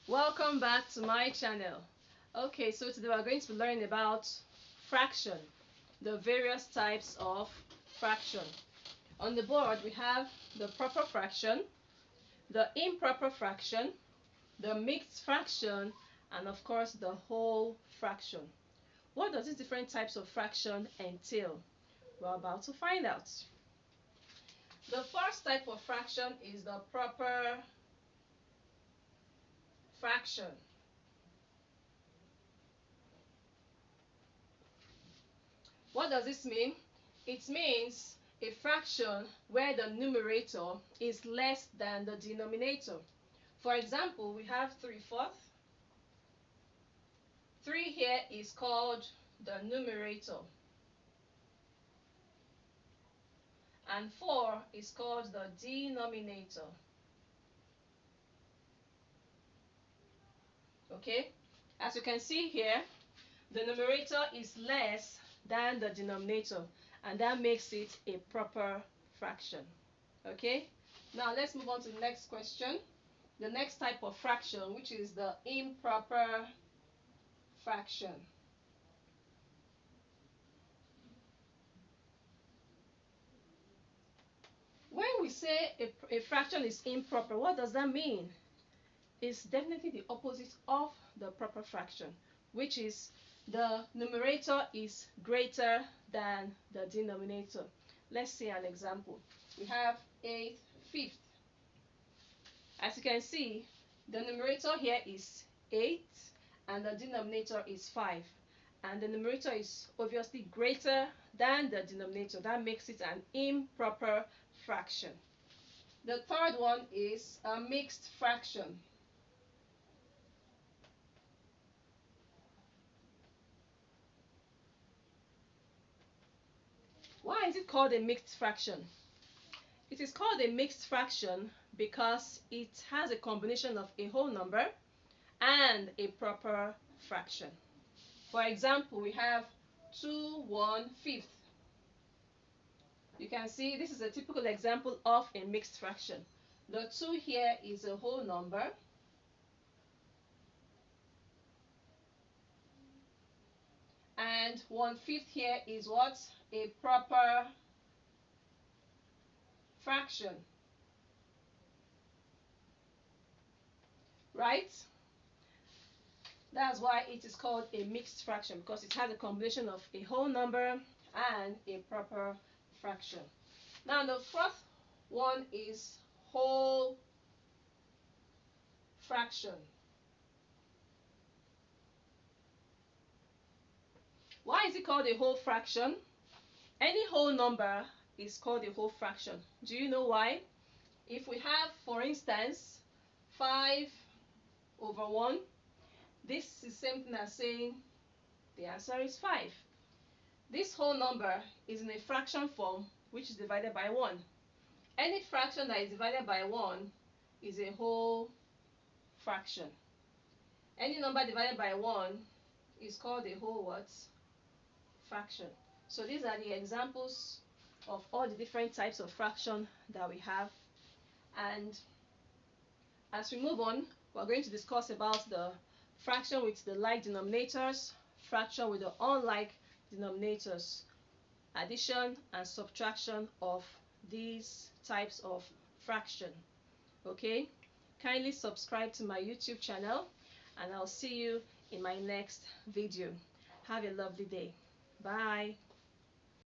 Welcome back to my channel. Okay, so today we're going to be learning about fraction, the various types of fraction. On the board we have the proper fraction, the improper fraction, the mixed fraction, and of course the whole fraction. What does these different types of fraction entail? We're about to find out. The first type of fraction is the proper fraction. What does this mean? It means a fraction where the numerator is less than the denominator. For example, we have 3/4. 3 here is called the numerator. And 4 is called the denominator. Okay? As you can see here, the numerator is less than the denominator, and that makes it a proper fraction. Okay, now let's move on to the next question. The next type of fraction, which is the improper fraction. When we say a fraction is improper, what does that mean? It's definitely the opposite of the proper fraction, which is the numerator is greater than the denominator. Let's see an example. We have 8/5. As you can see, the numerator here is 8 and the denominator is 5. And the numerator is obviously greater than the denominator. That makes it an improper fraction. The third one is a mixed fraction. Why is it called a mixed fraction? It is called a mixed fraction because it has a combination of a whole number and a proper fraction. For example, we have 2/1/5. You can see this is a typical example of a mixed fraction. The 2 here is a whole number, and 1/5 here is what? A proper fraction. Right? That's why it is called a mixed fraction, because it has a combination of a whole number and a proper fraction. Now the fourth one is whole fraction. Why is it called a whole fraction? Any whole number is called a whole fraction. Do you know why? If we have, for instance, 5/1, this is the same thing as saying the answer is 5. This whole number is in a fraction form, which is divided by 1. Any fraction that is divided by 1 is a whole fraction. Any number divided by 1 is called a whole what? Fraction. So these are the examples of all the different types of fraction that we have. And as we move on, we're going to discuss about the fraction with the like denominators, fraction with the unlike denominators, addition and subtraction of these types of fraction. Okay, kindly subscribe to my YouTube channel, and I'll see you in my next video. Have a lovely day. Bye.